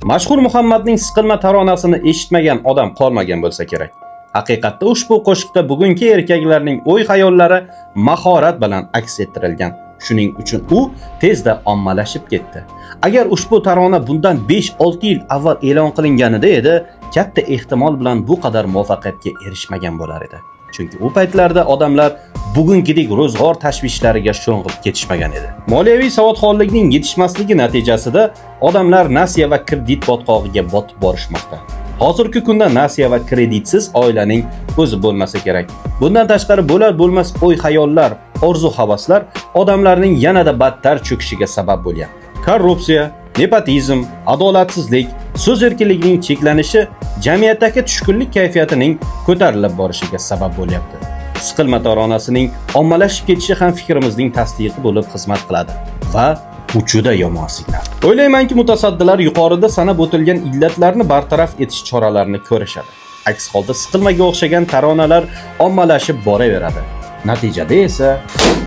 Mashhur Muhammadning siqilma taronasini eshitmagan odam qolmagan bo'lsa kerak. Haqiqatda ushbu qo'shiqda bugungi erkaklarning o'y-xayollari mahorat bilan aks ettirilgan. Shuning uchun u tezda ommalashib ketdi. Agar ushbu tarona bundan 5-6 yil avval e'lon qilinganida edi, katta ehtimol bilan bu qadar muvaffaqiyatga erishmagan bo'lar edi. Chunki u paytlarda odamlar bugungidek ro'zg'or tashvishlariga sho'ng'ib ketishmagan edi. Moliyaviy savodxonlikning yetishmasligi natijasida odamlar nasiya va kredit botqog'iga botib borishmoqda. Hozirgi kunda nasiya va kreditsiz oilaning o'zi bo'lmasa kerak. Bundan tashqari bo'lar-bo'lmas o'y-xayollar, orzu-havaslar odamlarning yanada battar cho'kishiga sabab bo'lyapti. Korrupsiya, nepotizm, adolatsizlik, so'z erkinligining cheklanishi jamiyatdagi tushkunlik kayfiyatining ko'tarilib borishiga sabab bo'lyapti. Siqilma taronasining ommalashib ketishi ham fikrimizning tasdiqi bo'lib xizmat qiladi va bu juda yomon signal. O'ylaymanki, mutasaddilar yuqorida sanab o'tilgan illatlarni bartaraf etish choralarini ko'rishadi. Aks holda siqilmaga o'xshagan taronalar ommalashib boraveradi. Natijada esa